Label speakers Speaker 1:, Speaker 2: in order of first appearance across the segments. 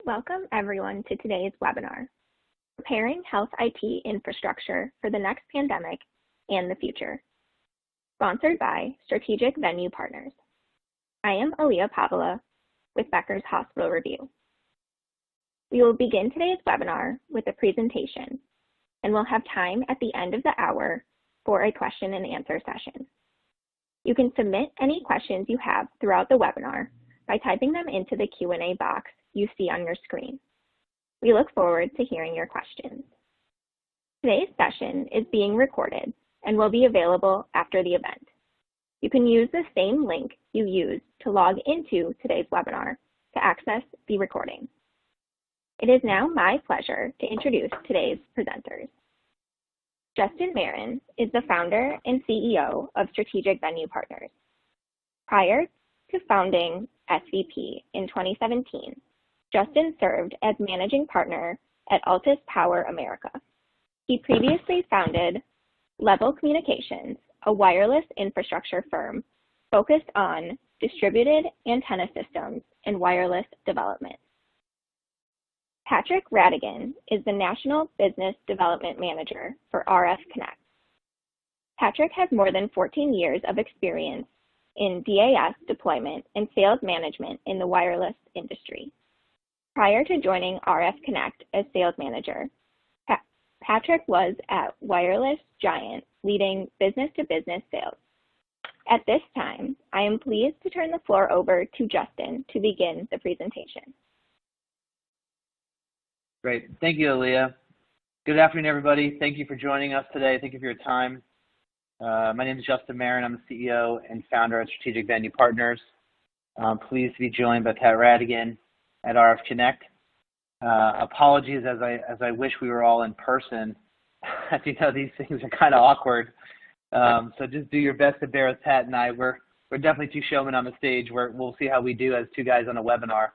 Speaker 1: Welcome everyone to today's webinar, Preparing Health IT Infrastructure for the Next Pandemic and the Future, sponsored by Strategic Venue Partners. I am Aaliyah Pavla with Becker's Hospital Review. We will begin today's webinar with a presentation, and we'll have time at the end of the hour for a question and answer session. You can submit any questions you have throughout the webinar by typing them into the Q&A box you see on your screen. We look forward to hearing your questions. Today's session is being recorded and will be available after the event. You can use the same link you used to log into today's webinar to access the recording. It is now my pleasure to introduce today's presenters. Justin Marin is the founder and CEO of Strategic Venue Partners. Prior to founding SVP in 2017, Justin served as managing partner at Altus Power America. He previously founded Level Communications, a wireless infrastructure firm focused on distributed antenna systems and wireless development. Patrick Radigan is the National Business Development Manager for RF Connect. Patrick has more than 14 years of experience in DAS deployment and sales management in the wireless industry. Prior to joining RF Connect as sales manager, Patrick was at Wireless Giant leading business-to-business sales. At this time, I am pleased to turn the floor over to Justin to begin the presentation.
Speaker 2: Great. Thank you, Aaliyah. Good afternoon, everybody. Thank you for joining us today. Thank you for your time. My name is Justin Marin. I'm the CEO and founder of Strategic Venue Partners. I'm pleased to be joined by Pat Radigan at RF Connect. Apologies as I wish we were all in person. As you know, these things are kind of awkward. So just do your best to bear with Pat and I. We're definitely two showmen on the stage. We'll see how we do as two guys on a webinar,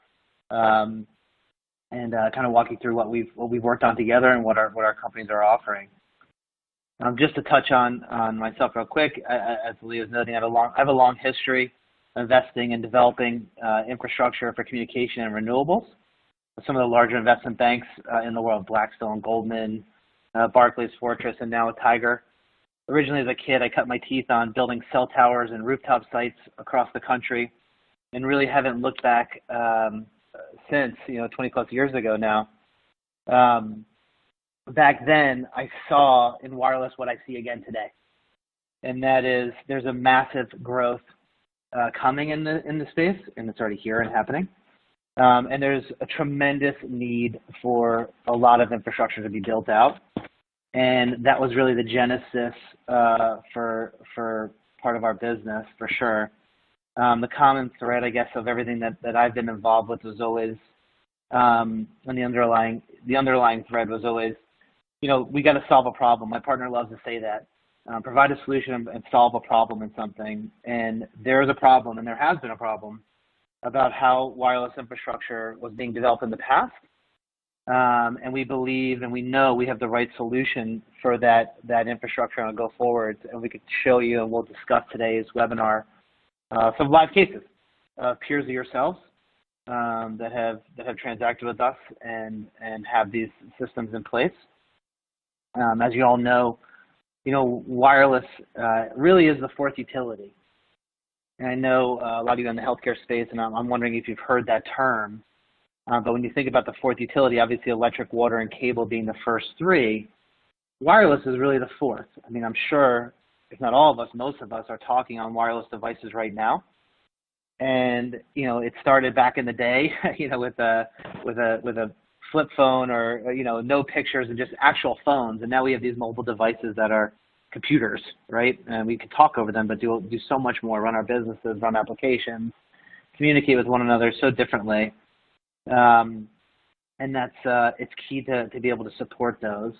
Speaker 2: and kind of walk you through what we've worked on together and what our companies are offering. Just to touch on myself real quick, as Lee was noting, I have a long history investing and developing infrastructure for communication and renewables. Some of the larger investment banks in the world, Blackstone, Goldman, Barclays, Fortress, and now with Tiger. Originally as a kid, I cut my teeth on building cell towers and rooftop sites across the country, and really haven't looked back since, 20 plus years ago now. Back then, I saw in wireless what I see again today, and that is there's a massive growth coming in the space, and it's already here and happening. And there's a tremendous need for a lot of infrastructure to be built out, and that was really the genesis for part of our business for sure. The common thread, I guess, of everything that I've been involved with was always, and the underlying thread was always, we got to solve a problem. My partner loves to say that. Provide a solution and solve a problem in something. And there's a problem, and there has been a problem, about how wireless infrastructure was being developed in the past. And we believe and we know we have the right solution for that infrastructure on a go forward. And we could show you, and we'll discuss today's webinar, some live cases of peers of yourselves that have transacted with us and have these systems in place. As you all know, wireless really is the fourth utility. And I know a lot of you in the healthcare space, and I'm wondering if you've heard that term. But when you think about the fourth utility, obviously electric, water, and cable being the first three, wireless is really the fourth. I mean, I'm sure, if not all of us, most of us are talking on wireless devices right now. And, it started back in the day, with a flip phone or, no pictures and just actual phones. And now we have these mobile devices that are computers, right? And we can talk over them, but do so much more, run our businesses, run applications, communicate with one another so differently. And that's, it's key to be able to support those.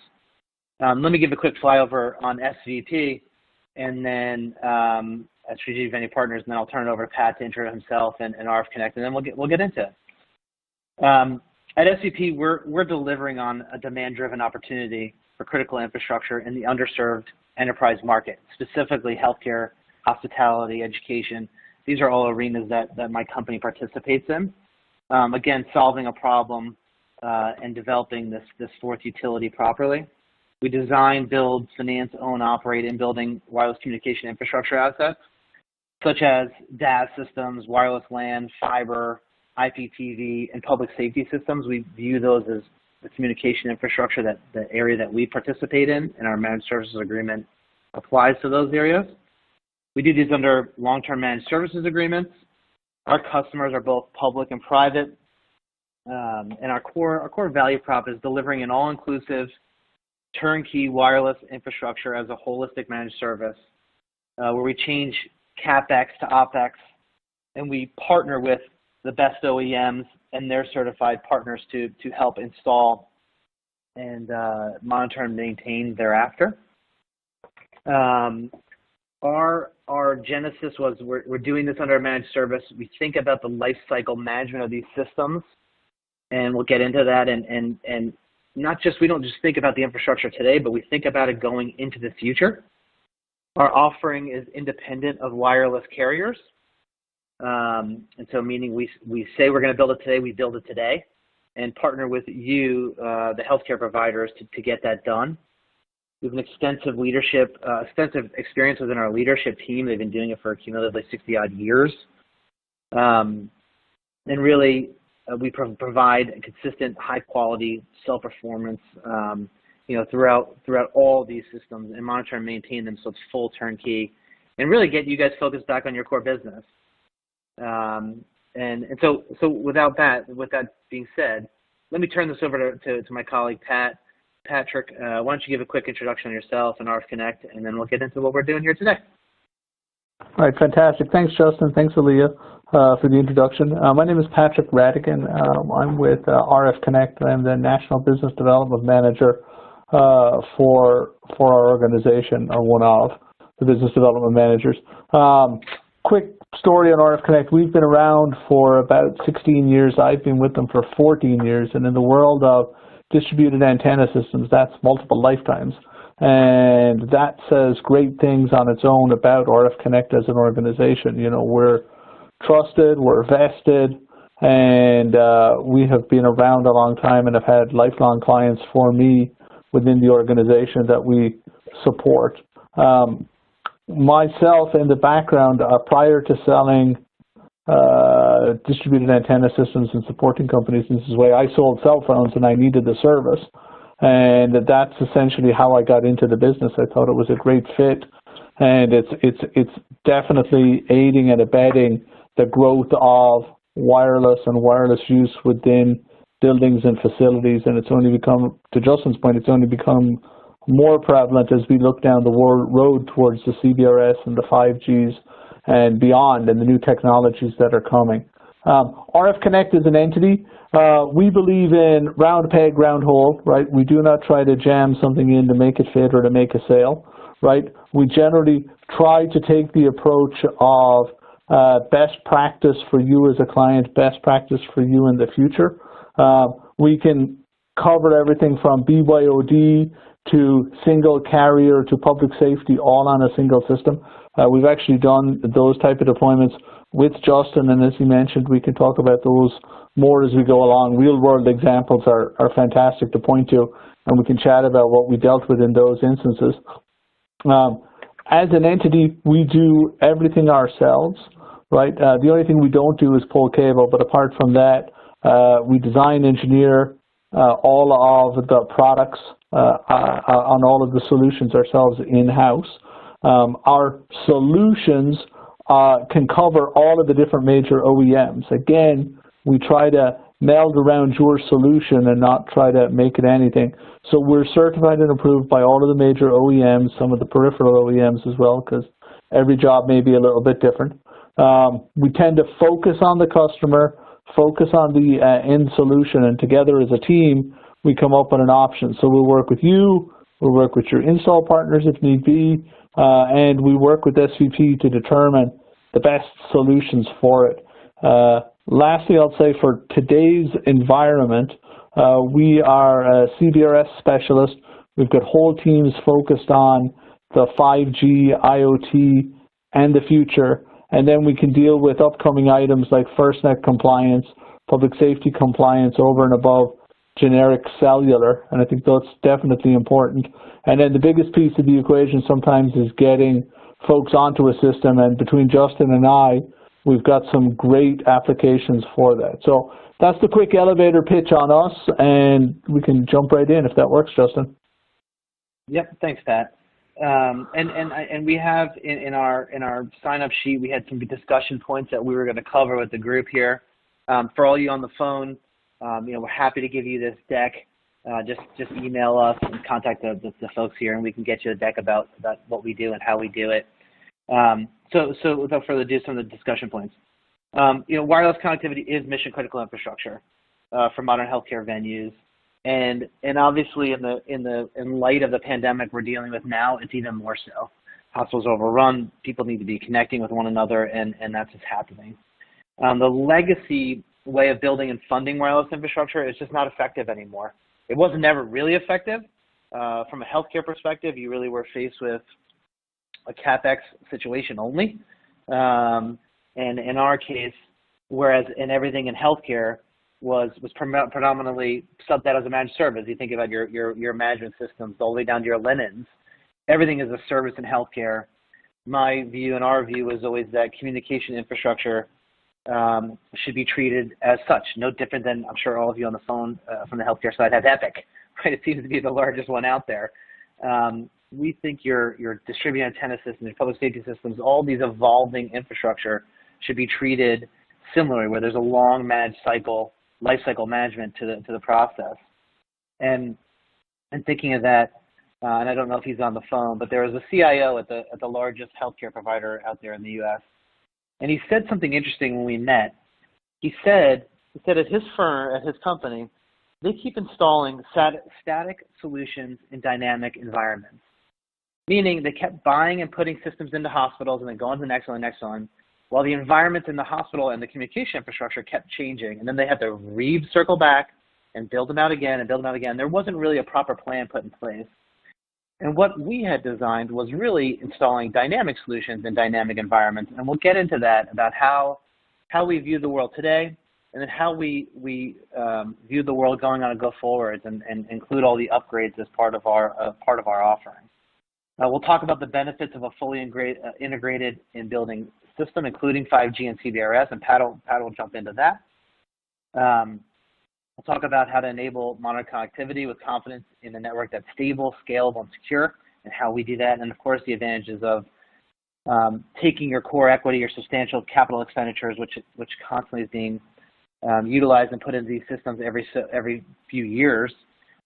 Speaker 2: Let me give a quick flyover on SVP and then at Strategic Venue Partners, and then I'll turn it over to Pat to introduce himself and RF Connect, and then we'll get into it. At SVP, we're delivering on a demand-driven opportunity for critical infrastructure in the underserved enterprise market, specifically healthcare, hospitality, education. These are all arenas that my company participates in. Again, solving a problem and developing this fourth utility properly. We design, build, finance, own, operate, and building wireless communication infrastructure assets, such as DAS systems, wireless LAN, fiber, IPTV, and public safety systems. We view those as the communication infrastructure, that the area that we participate in, and our managed services agreement applies to those areas. We do these under long-term managed services agreements. Our customers are both public and private, and our core value prop is delivering an all-inclusive turnkey wireless infrastructure as a holistic managed service, where we change CapEx to OpEx, and we partner with the best OEMs and their certified partners to help install and monitor and maintain thereafter. Our genesis was we're doing this under a managed service. We think about the life cycle management of these systems, and we'll get into that. And not just, we don't just think about the infrastructure today, but we think about it going into the future. Our offering is independent of wireless carriers. And so meaning we say we're going to build it today, we build it today, and partner with you, the healthcare providers, to get that done. We have an extensive experience within our leadership team. They've been doing it for cumulatively 60-odd years. And really, we provide a consistent, high-quality self-performance, throughout all these systems, and monitor and maintain them so it's full turnkey, and really get you guys focused back on your core business. And so with that being said, let me turn this over to my colleague, Patrick. Why don't you give a quick introduction on yourself and RF Connect, and then we'll get into what we're doing here today.
Speaker 3: All right, fantastic. Thanks, Justin. Thanks, Aaliyah, for the introduction. My name is Patrick Radigan. I'm with RF Connect. I'm the National Business Development Manager for our organization, or one of the business development managers. Quick story on RF Connect. We've been around for about 16 years. I've been with them for 14 years. And in the world of distributed antenna systems, that's multiple lifetimes. And that says great things on its own about RF Connect as an organization. You know, we're trusted, we're vested, and we have been around a long time and have had lifelong clients for me within the organization that we support. Myself, in the background, prior to selling distributed antenna systems and supporting companies in this way, I sold cell phones and I needed the service. And that's essentially how I got into the business. I thought it was a great fit, and it's definitely aiding and abetting the growth of wireless and wireless use within buildings and facilities. And it's only become, to Justin's point, it's only become more prevalent as we look down the road towards the CBRS and the 5Gs and beyond, and the new technologies that are coming. RF Connect is an entity. We believe in round peg, round hole, right? We do not try to jam something in to make it fit or to make a sale, right? We generally try to take the approach of best practice for you as a client, best practice for you in the future. We can cover everything from BYOD to single carrier to public safety, all on a single system. We've actually done those type of deployments with Justin, and as he mentioned, we can talk about those more as we go along. Real world examples are fantastic to point to, and we can chat about what we dealt with in those instances. As an entity, we do everything ourselves, right? The only thing we don't do is pull cable, but apart from that, we design, engineer all of the products on all of the solutions ourselves in-house. Our solutions can cover all of the different major OEMs. Again, we try to meld around your solution and not try to make it anything. So we're certified and approved by all of the major OEMs, some of the peripheral OEMs as well, because every job may be a little bit different. We tend to focus on the customer, focus on the end solution, and together as a team, we come up with an option. So we'll work with you, we'll work with your install partners if need be, and we work with SVP to determine the best solutions for it. Lastly, I'll say for today's environment, we are a CBRS specialist. We've got whole teams focused on the 5G, IoT, and the future. And then we can deal with upcoming items like FirstNet compliance, public safety compliance over and above generic cellular, and I think that's definitely important. And then the biggest piece of the equation sometimes is getting folks onto a system, and between Justin and I, we've got some great applications for that. So that's the quick elevator pitch on us, and we can jump right in if that works, Justin.
Speaker 2: Yep, thanks, Pat. And we have in our sign-up sheet, we had some discussion points that we were going to cover with the group here. For all you on the phone, we're happy to give you this deck. Just email us and contact the folks here, and we can get you a deck about what we do and how we do it. So without further ado, some of the discussion points. Wireless connectivity is mission critical infrastructure for modern healthcare venues, and obviously in light of the pandemic we're dealing with now, it's even more so. Hospitals are overrun, people need to be connecting with one another, and that's just happening. The legacy way of building and funding wireless infrastructure is just not effective anymore. It wasn't never really effective. From a healthcare perspective, you really were faced with a CapEx situation only. And in our case, whereas in everything in healthcare was predominantly subbed out as a managed service. You think about your management systems all the way down to your linens. Everything is a service in healthcare. My view and our view is always that communication infrastructure should be treated as such, no different than I'm sure all of you on the phone from the healthcare side have Epic, right? It seems to be the largest one out there. We think your distributed antenna systems, your public safety systems, all these evolving infrastructure should be treated similarly, where there's a long life cycle management to the process. And thinking of that, and I don't know if he's on the phone, but there was a CIO at the largest healthcare provider out there in the U.S. And he said something interesting when we met. He said at his firm, at his company, they keep installing static solutions in dynamic environments. Meaning they kept buying and putting systems into hospitals and then going to the next one, while the environment in the hospital and the communication infrastructure kept changing. And then they had to circle back and build them out again and build them out again. There wasn't really a proper plan put in place. And what we had designed was really installing dynamic solutions in dynamic environments. And we'll get into that about how we view the world today, and then how we view the world going on a go forwards, and include all the upgrades as part of our offering. We'll talk about the benefits of a fully integrated in building system, including 5G and CBRS, and Pat will jump into that. We'll talk about how to enable modern connectivity with confidence in a network that's stable, scalable, and secure, and how we do that, and of course the advantages of taking your core equity, your substantial capital expenditures, which constantly is being utilized and put into these systems every few years,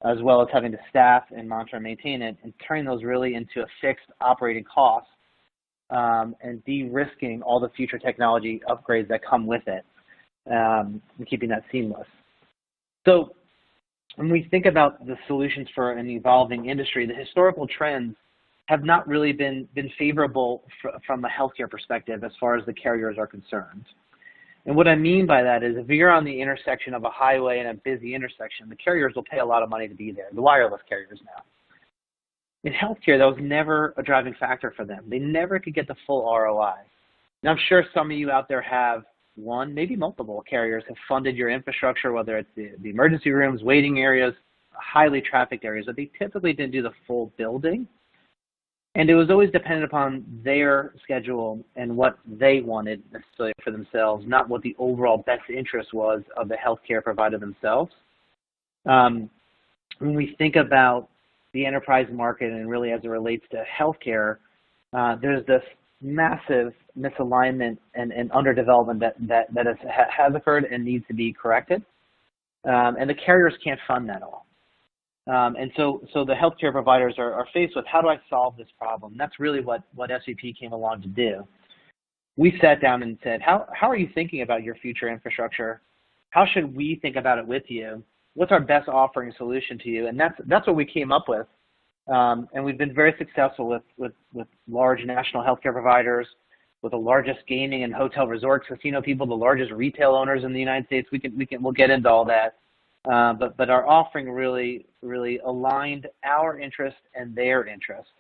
Speaker 2: as well as having to staff and monitor and maintain it, and turning those really into a fixed operating cost, and de-risking all the future technology upgrades that come with it, and keeping that seamless. So when we think about the solutions for an evolving industry, the historical trends have not really been favorable from a healthcare perspective as far as the carriers are concerned. And what I mean by that is if you're on the intersection of a highway and a busy intersection, the carriers will pay a lot of money to be there, the wireless carriers now. In healthcare, that was never a driving factor for them. They never could get the full ROI. Now, I'm sure some of you out there have one, maybe multiple carriers have funded your infrastructure, whether it's the emergency rooms, waiting areas, highly trafficked areas, but they typically didn't do the full building. And it was always dependent upon their schedule and what they wanted necessarily for themselves, not what the overall best interest was of the healthcare provider themselves. When we think about the enterprise market and really as it relates to healthcare, there's this massive misalignment and underdevelopment that has occurred and needs to be corrected. And the carriers can't fund that all. And so the healthcare providers are faced with, how do I solve this problem? And that's really what SVP came along to do. We sat down and said, how are you thinking about your future infrastructure? How should we think about it with you? What's our best offering solution to you? And that's what we came up with. And we've been very successful with large national healthcare providers, with the largest gaming and hotel resorts, casino people, the largest retail owners in the United States. We'll get into all that. But our offering really aligned our interest and their interest,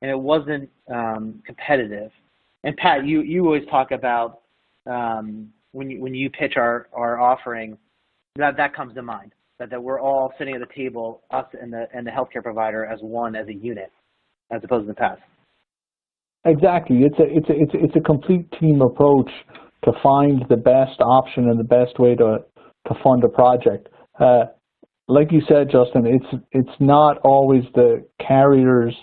Speaker 2: and it wasn't competitive. And Pat, you always talk about when you pitch our offering, that comes to mind. that we're all sitting at the table, us and the healthcare provider as one, as a unit, as opposed to the past.
Speaker 3: Exactly. It's a complete team approach to find the best option and the best way to fund a project. Like you said, Justin, it's not always the carrier's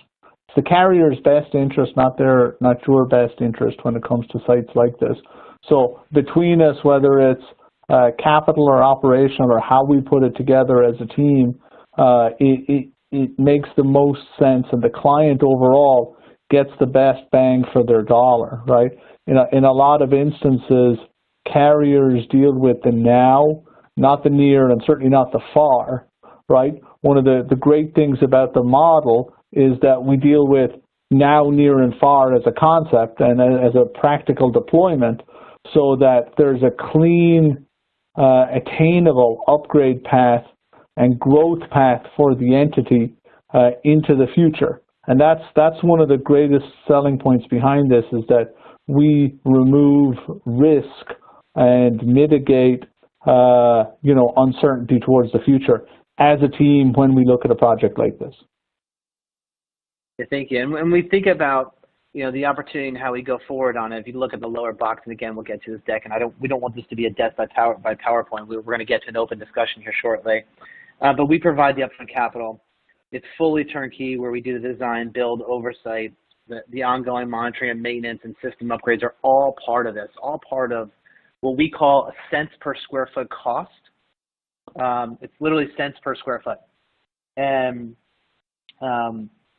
Speaker 3: best interest, not your best interest when it comes to sites like this. So between us, whether it's capital or operational or how we put it together as a team, it makes the most sense, and the client overall gets the best bang for their dollar, right? In a lot of instances, carriers deal with the now, not the near, and certainly not the far, right? One of the great things about the model is that we deal with now, near, and far as a concept and as a practical deployment, so that there's a clean, attainable upgrade path and growth path for the entity into the future. And that's one of the greatest selling points behind this, is that we remove risk and mitigate uncertainty towards the future as a team when we look at a project like this.
Speaker 2: Yeah, thank you. And when we think about the opportunity and how we go forward on it, if you look at the lower box, and again, we'll get to this deck, and we don't want this to be a death by PowerPoint. We're going to get to an open discussion here shortly. But we provide the upfront capital. It's fully turnkey, where we do the design, build, oversight, the ongoing monitoring and maintenance and system upgrades are all part of this, all part of what we call a cents per square foot cost. It's literally cents per square foot.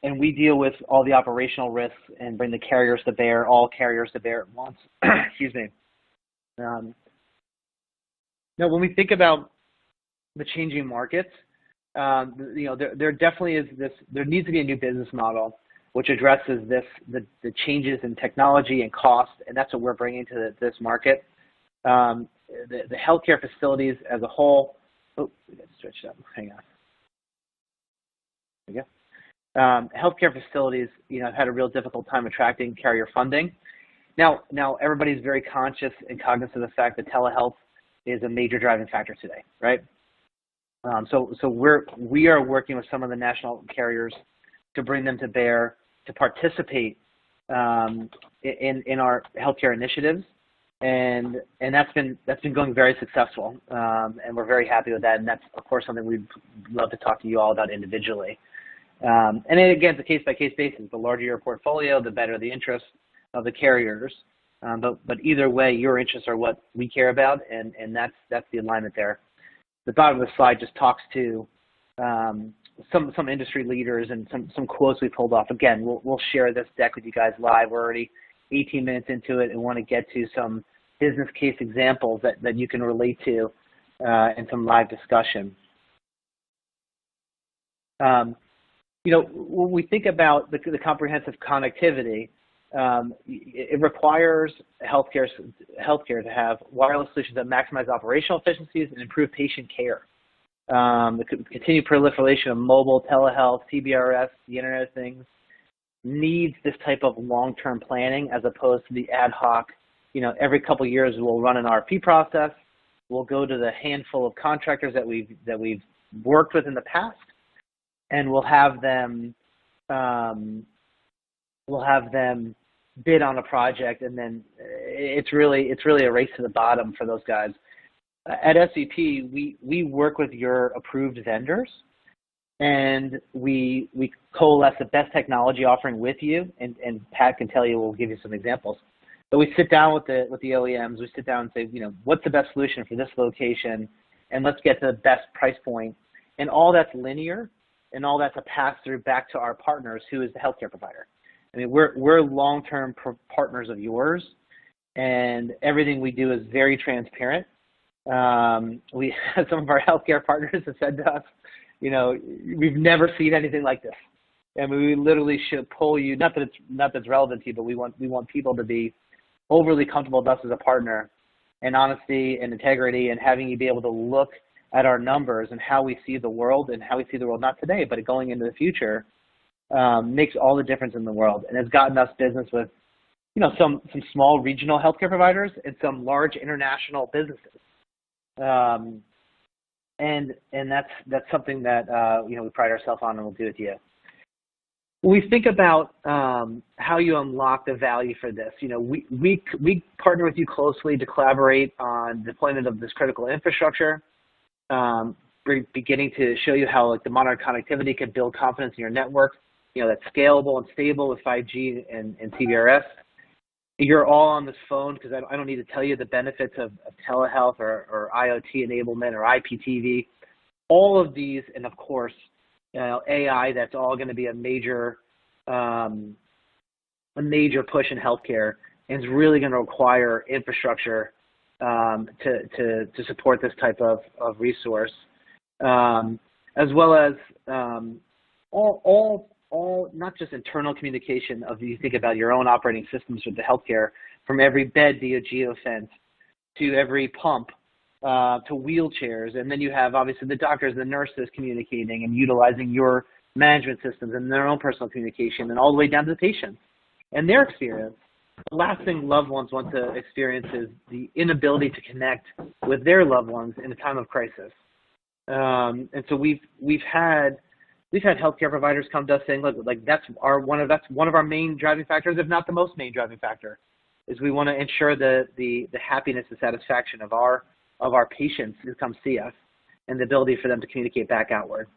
Speaker 2: And we deal with all the operational risks and bring the carriers to bear, all carriers to bear at once. Excuse me. Now, when we think about the changing markets, there definitely is this. There needs to be a new business model which addresses the changes in technology and cost, and that's what we're bringing to this market. The healthcare facilities as a whole. Oh, we got stretched out. Hang on. There we go. Healthcare facilities, have had a real difficult time attracting carrier funding. Now everybody's very conscious and cognizant of the fact that telehealth is a major driving factor today, right? So we are working with some of the national carriers to bring them to bear to participate in our healthcare initiatives, and that's been going very successful, and we're very happy with that. And that's of course something we'd love to talk to you all about individually. And then again, it's a case-by-case basis. The larger your portfolio, the better the interests of the carriers. But either way, your interests are what we care about, and that's the alignment there. The bottom of the slide just talks to some industry leaders and some quotes we pulled off. Again, we'll share this deck with you guys live. We're already 18 minutes into it and want to get to some business case examples that you can relate to in some live discussion. When we think about the comprehensive connectivity, it requires healthcare to have wireless solutions that maximize operational efficiencies and improve patient care. The continued proliferation of mobile, telehealth, CBRS, the Internet of Things, needs this type of long-term planning as opposed to the ad hoc. Every couple of years we'll run an RFP process. We'll go to the handful of contractors that we've worked with in the past, and we'll have them bid on a project, and then it's really a race to the bottom for those guys. At SVP, we work with your approved vendors, and we coalesce the best technology offering with you, and Pat can tell you, we'll give you some examples. But we sit down with the OEMs, we sit down and say, what's the best solution for this location, and let's get to the best price point. And all that's linear, and all that's a pass-through back to our partners, who is the healthcare provider. I mean, we're long-term partners of yours, and everything we do is very transparent. Some of our healthcare partners have said to us, we've never seen anything like this, and we literally should pull you. Not that it's relevant to you, but we want people to be overly comfortable with us as a partner, and honesty and integrity, and having you be able to look at our numbers and how we see the world, and how we see the world not today, but going into the future, makes all the difference in the world, and has gotten us business with, some small regional healthcare providers and some large international businesses. and that's something that we pride ourselves on, and we'll do with you. When we think about how you unlock the value for this, we partner with you closely to collaborate on deployment of this critical infrastructure. We're beginning to show you how the modern connectivity can build confidence in your network, that's scalable and stable with 5G and CBRS. You're all on this phone because I don't need to tell you the benefits of telehealth or IoT enablement or IPTV. All of these, and of course, AI, that's all going to be a major push in healthcare, and is really going to require infrastructure to support this type of resource, as well as all not just internal communication of, you think about your own operating systems with the healthcare, from every bed via geofence to every pump to wheelchairs, and then you have obviously the doctors and the nurses communicating and utilizing your management systems and their own personal communication, and all the way down to the patients and their experience. The last thing loved ones want to experience is the inability to connect with their loved ones in a time of crisis. And so we've had healthcare providers come to us saying, look, that's one of our main driving factors, if not the most main driving factor, is we want to ensure the happiness and satisfaction of our patients who come see us, and the ability for them to communicate back outward.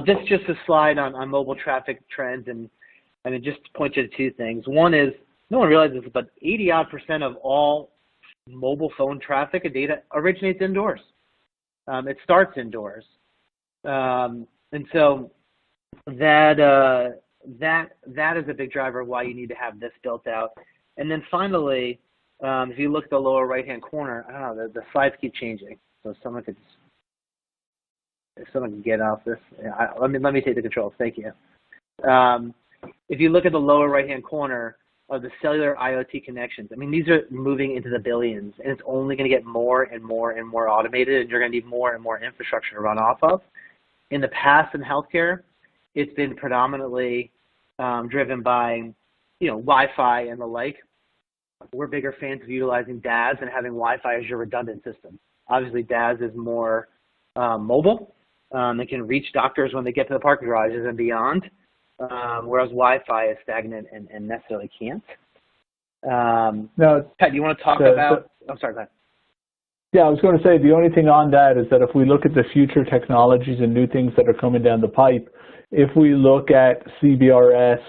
Speaker 2: This is just a slide on mobile traffic trends, and it just points you to two things. One is, no one realizes this, but 80-odd% of all mobile phone traffic and data originates indoors. It starts indoors. And so that is a big driver of why you need to have this built out. And then finally, if you look at the lower right-hand corner, I don't know, the slides keep changing. So if someone could get off this, let me take the controls. Thank you. If you look at the lower right-hand corner of the cellular IoT connections, I mean, these are moving into the billions, and it's only going to get more and more and more automated, and you're going to need more and more infrastructure to run off of. In the past in healthcare, it's been predominantly driven by, Wi-Fi and the like. We're bigger fans of utilizing DAS and having Wi-Fi as your redundant system. Obviously, DAS is more mobile. It can reach doctors when they get to the parking garages and beyond, whereas Wi-Fi is stagnant and necessarily can't.
Speaker 3: Now,
Speaker 2: Pat, do you want to talk about? I'm sorry, go ahead.
Speaker 3: Yeah, I was going to say the only thing on that is that if we look at the future technologies and new things that are coming down the pipe, if we look at CBRS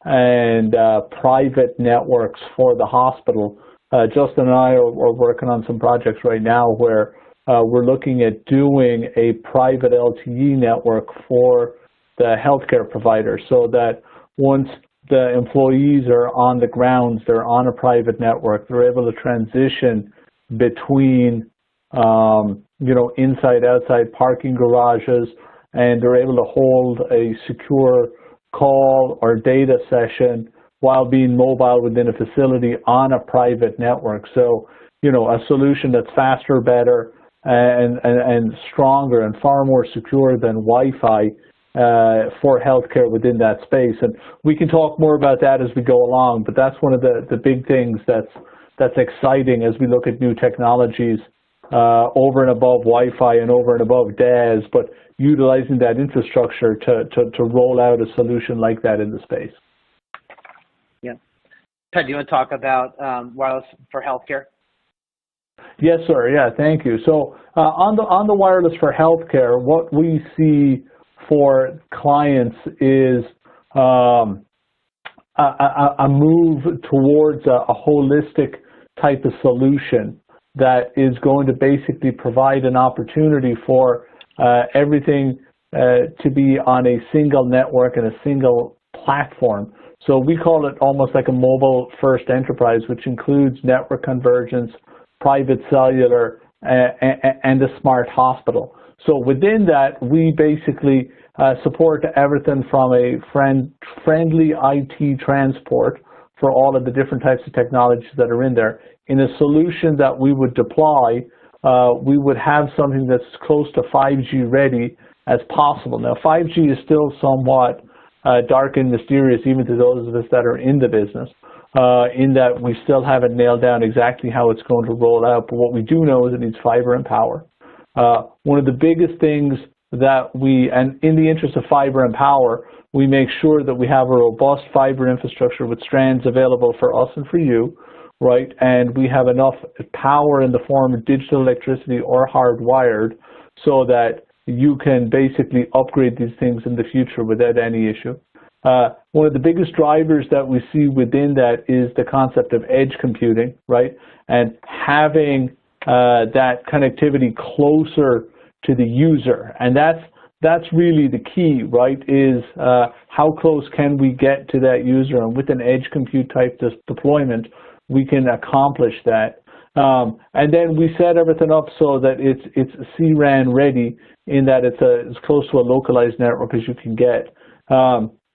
Speaker 3: and private networks for the hospital, Justin and I are working on some projects right now where we're looking at doing a private LTE network for the healthcare provider, so that once the employees are on the grounds, they're on a private network, they're able to transition between inside, outside parking garages, and they're able to hold a secure call or data session while being mobile within a facility on a private network. So, a solution that's faster, better, and stronger and far more secure than Wi-Fi for healthcare within that space. And we can talk more about that as we go along, but that's one of the big things that's exciting as we look at new technologies over and above Wi-Fi and over and above DAS, but utilizing that infrastructure to roll out a solution like that in the space.
Speaker 2: Yeah. Ted, do you want to talk about wireless for healthcare?
Speaker 3: Yes, sir. Yeah, thank you. So on the wireless for healthcare, what we see for clients is a move towards a holistic type of solution that is going to basically provide an opportunity for everything to be on a single network and a single platform. So we call it almost like a mobile first enterprise, which includes network convergence, private cellular, and a smart hospital. So within that, we basically support everything from a friendly IT transport for all of the different types of technologies that are in there. In a solution that we would deploy, we would have something that's close to 5G ready as possible. Now, 5G is still somewhat dark and mysterious, even to those of us that are in the business, in that we still haven't nailed down exactly how it's going to roll out. But what we do know is it needs fiber and power. One of the biggest things that and in the interest of fiber and power, we make sure that we have a robust fiber infrastructure with strands available for us and for you, right? And we have enough power in the form of digital electricity or hardwired so that you can basically upgrade these things in the future without any issue. One of the biggest drivers that we see within that is the concept of edge computing, right? And having that connectivity closer to the user. And that's really the key, right, is how close can we get to that user? And with an edge compute type deployment, we can accomplish that. And then we set everything up so that it's CRAN ready, in that it's as close to a localized network as you can get.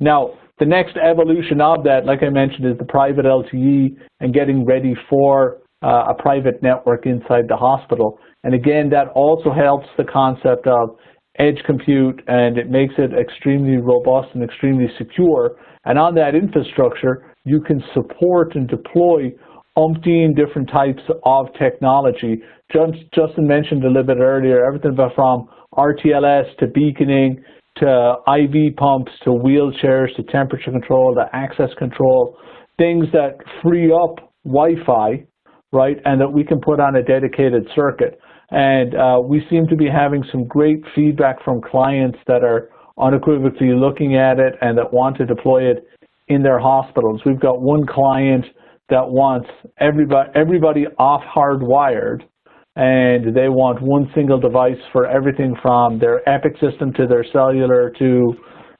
Speaker 3: Now, the next evolution of that, like I mentioned, is the private LTE and getting ready for a private network inside the hospital. And again, that also helps the concept of edge compute, and it makes it extremely robust and extremely secure. And on that infrastructure, you can support and deploy umpteen different types of technology. Justin mentioned a little bit earlier, everything from RTLS to beaconing to IV pumps to wheelchairs to temperature control to access control, things that free up Wi-Fi, right, and that we can put on a dedicated circuit. And we seem to be having some great feedback from clients that are unequivocally looking at it and that want to deploy it in their hospitals. We've got one client that wants everybody off hardwired, and they want one single device for everything from their Epic system to their cellular to,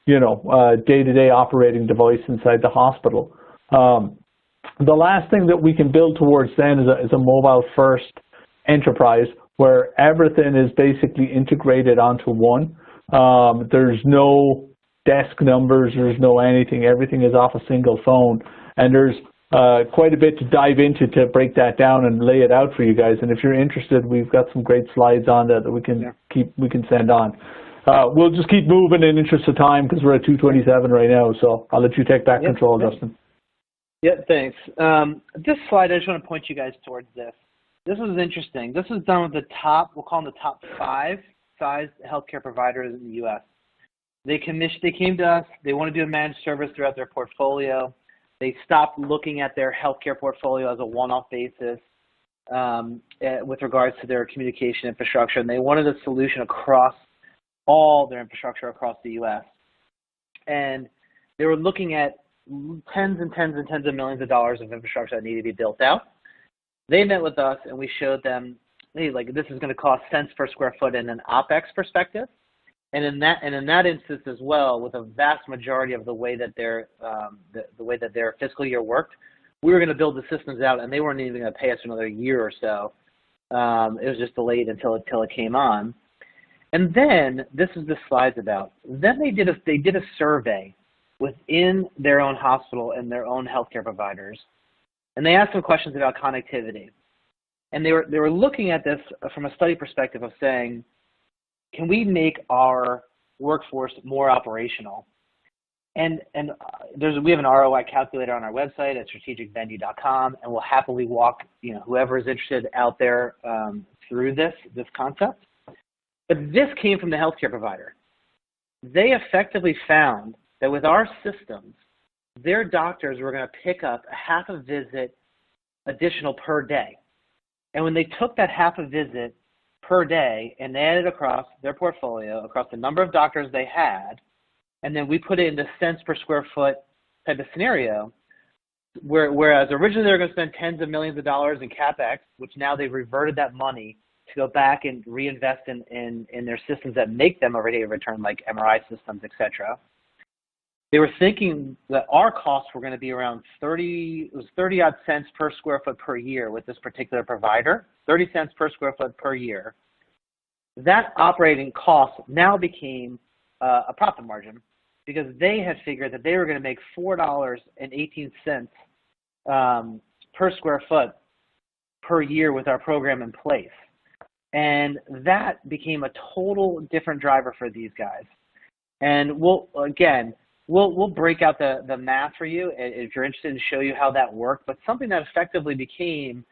Speaker 3: day-to-day operating device inside the hospital. The last thing that we can build towards then is a mobile-first enterprise where everything is basically integrated onto one. There's no desk numbers, there's no anything. Everything is off a single phone, and there's quite a bit to dive into to break that down and lay it out for you guys. And if you're interested, we've got some great slides on that we can send on. We'll just keep moving in interest of time because we're at 2:27 right now. So I'll let you take back control, Justin.
Speaker 2: Yeah, thanks. This slide, I just want to point you guys towards this. This is interesting. This is done with the top, we'll call them the top 5 sized healthcare providers in the U.S. They came to us. They want to do a managed service throughout their portfolio. They stopped looking at their healthcare portfolio as a one-off basis with regards to their communication infrastructure, and they wanted a solution across all their infrastructure across the U.S. And they were looking at tens and tens and tens of millions of dollars of infrastructure that needed to be built out. They met with us, and we showed them, hey, like, this is going to cost cents per square foot in an OpEx perspective. And in that instance as well, with a vast majority of the way that their fiscal year worked, we were going to build the systems out, and they weren't even going to pay us another year or so. It was just delayed until it came on. And then this is the slide's about. Then they did a survey within their own hospital and their own healthcare providers, and they asked some questions about connectivity. And they were looking at this from a study perspective of saying, can we make our workforce more operational? And we have an ROI calculator on our website at strategicvenue.com, and we'll happily walk whoever is interested out there through this concept. But this came from the healthcare provider. They effectively found that with our systems, their doctors were going to pick up a half a visit additional per day. And when they took that half a visit per day and added across their portfolio, across the number of doctors they had, and then we put it into cents per square foot type of scenario, whereas originally they were going to spend tens of millions of dollars in CapEx, which now they've reverted that money to go back and reinvest in their systems that make them a rate of return, like MRI systems, et cetera. They were thinking that our costs were going to be around 30 odd cents per square foot per year with this particular provider, 30 cents per square foot per year. That operating cost now became a profit margin because they had figured that they were going to make $4.18 per square foot per year with our program in place. And that became a total different driver for these guys. And we'll break out the math for you if you're interested in show you how that worked, but something that effectively became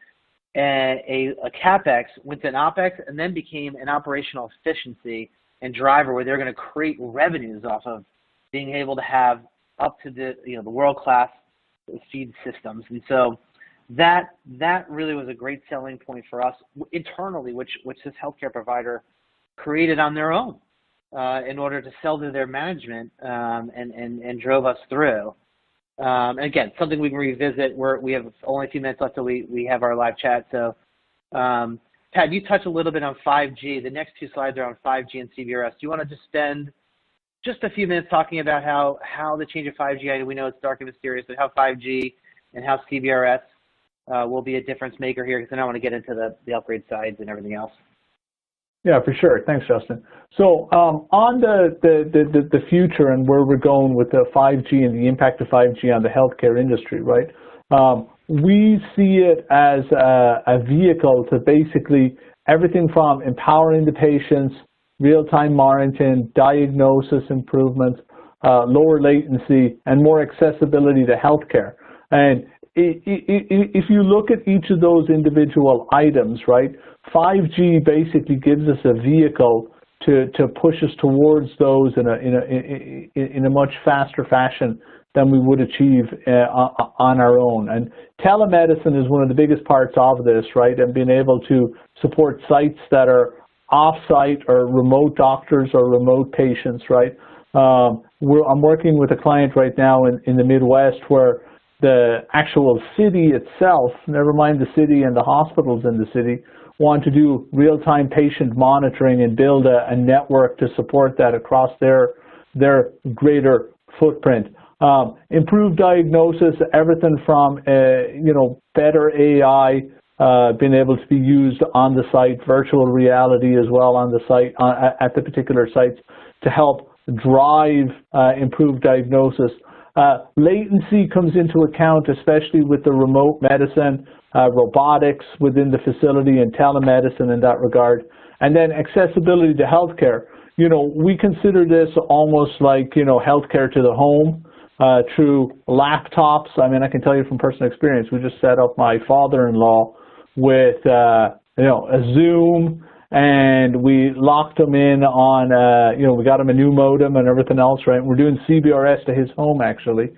Speaker 2: a CapEx went to an OpEx and then became an operational efficiency and driver where they're going to create revenues off of being able to have up to the the world-class feed systems. And so that really was a great selling point for us internally, which this healthcare provider created on their own in order to sell to their management and drove us through. And again, something we can revisit. We have only a few minutes left till we have our live chat. So, Pat, you touched a little bit on 5G. The next two slides are on 5G and CBRS. Do you want to just spend just a few minutes talking about how the change of 5G, we know it's dark and mysterious, but how 5G and how CBRS will be a difference maker here, because then I want to get into the upgrade sides and everything else.
Speaker 3: Yeah, for sure. Thanks, Justin. So on the future and where we're going with the 5G and the impact of 5G on the healthcare industry, right? We see it as a vehicle to basically everything from empowering the patients, real-time monitoring, diagnosis improvements, lower latency, and more accessibility to healthcare. And if you look at each of those individual items, right, 5G basically gives us a vehicle to push us towards those in a much faster fashion than we would achieve on our own. And telemedicine is one of the biggest parts of this, right, and being able to support sites that are off-site or remote doctors or remote patients, right? I'm working with a client right now in the Midwest where the actual city itself, never mind the city and the hospitals in the city, want to do real-time patient monitoring and build a network to support that across their greater footprint. Improved diagnosis, everything from better AI, being able to be used on the site, virtual reality as well on the site, at the particular sites, to help drive improved diagnosis. Latency comes into account, especially with the remote medicine, robotics within the facility, and telemedicine in that regard. And then accessibility to healthcare. We consider this almost like, healthcare to the home through laptops. I mean, I can tell you from personal experience, we just set up my father-in-law with, a Zoom, and we locked him in on, we got him a new modem and everything else, right? We're doing CBRS to his home, actually,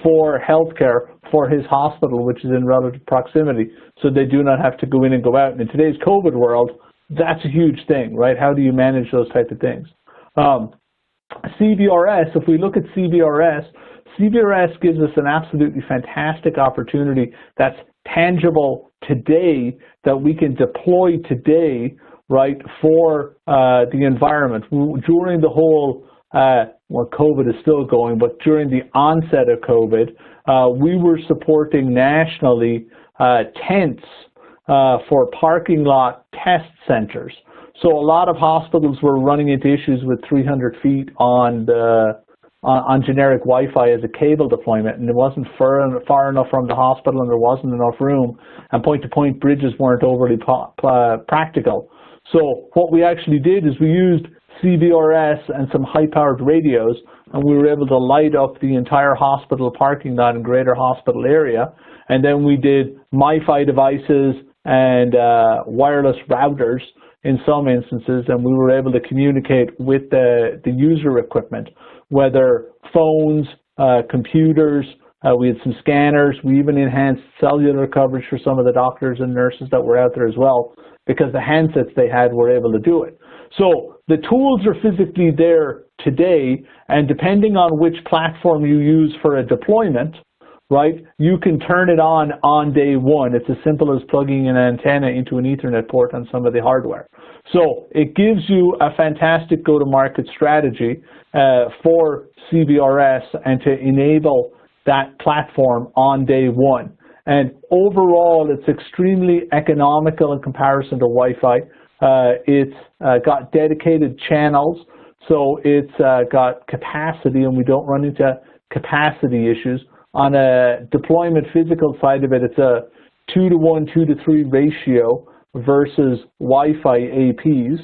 Speaker 3: for healthcare for his hospital, which is in relative proximity, so they do not have to go in and go out. And in today's COVID world, that's a huge thing, right? How do you manage those type of things? CBRS, if we look at CBRS gives us an absolutely fantastic opportunity that's tangible today, that we can deploy today, right, for the environment. During the whole, COVID is still going, but during the onset of COVID, we were supporting nationally tents for parking lot test centers. So a lot of hospitals were running into issues with 300 feet on generic Wi-Fi as a cable deployment, and it wasn't far enough from the hospital, and there wasn't enough room, and point-to-point bridges weren't overly practical. So what we actually did is we used CBRS and some high-powered radios, and we were able to light up the entire hospital parking lot and greater hospital area. And then we did MiFi devices and wireless routers in some instances, and we were able to communicate with the user equipment, whether phones, computers. We had some scanners. We even enhanced cellular coverage for some of the doctors and nurses that were out there as well, because the handsets they had were able to do it. So the tools are physically there today, and depending on which platform you use for a deployment, right, you can turn it on day one. It's as simple as plugging an antenna into an Ethernet port on some of the hardware. So it gives you a fantastic go-to-market strategy for CBRS and to enable that platform on day one. And overall, it's extremely economical in comparison to Wi-Fi. It's got dedicated channels, so it's got capacity, and we don't run into capacity issues. On a deployment physical side of it, it's a 2-to-1, 2-to-3 ratio versus Wi-Fi APs,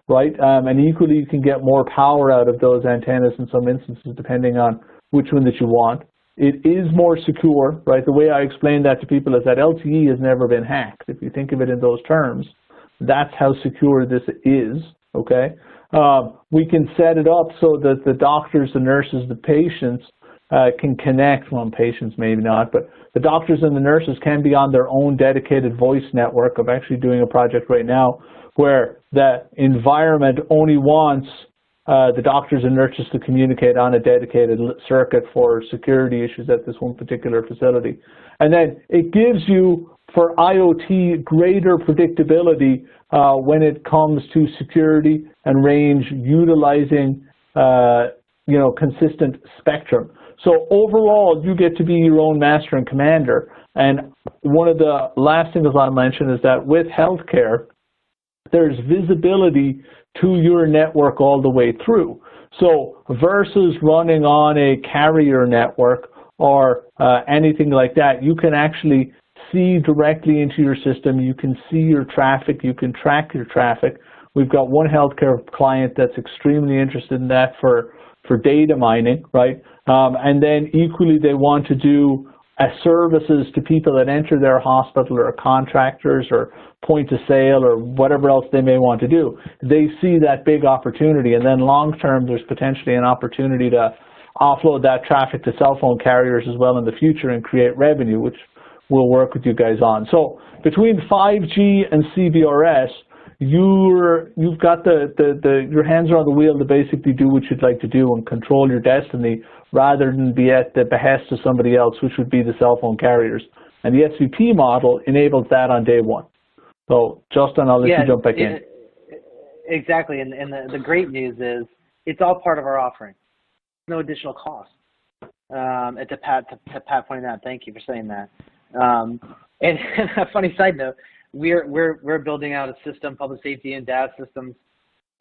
Speaker 3: right? And equally, you can get more power out of those antennas in some instances, depending on which one that you want. it is more secure, right? The way I explain that to people is that LTE has never been hacked. If you think of it in those terms, that's how secure this is, okay? We can set it up so that the doctors, the nurses, the patients can connect, well, patients maybe not, but the doctors and the nurses can be on their own dedicated voice network. I'm actually doing a project right now where that environment only wants the doctors and nurses to communicate on a dedicated circuit for security issues at this one particular facility. And then it gives you, for IoT, greater predictability when it comes to security and range utilizing consistent spectrum. So overall, you get to be your own master and commander. And one of the last things I'll mention is that with healthcare, there's visibility to your network all the way through. So versus running on a carrier network or anything like that, you can actually see directly into your system. You can see your traffic. You can track your traffic. We've got one healthcare client that's extremely interested in that for data mining, right? And then equally, they want to do services to people that enter their hospital or contractors or point of sale or whatever else they may want to do. They see that big opportunity, and then long term, there's potentially an opportunity to offload that traffic to cell phone carriers as well in the future and create revenue, which we'll work with you guys on. So between 5G and CBRS, you've got your hands are on the wheel to basically do what you'd like to do and control your destiny rather than be at the behest of somebody else, which would be the cell phone carriers. And the SVP model enables that on day one. So Justin, I'll let you jump back in.
Speaker 2: Exactly, and the great news is it's all part of our offering. No additional cost. To Pat pointing out, thank you for saying that. And a funny side note, we're building out a system, public safety and DAS systems,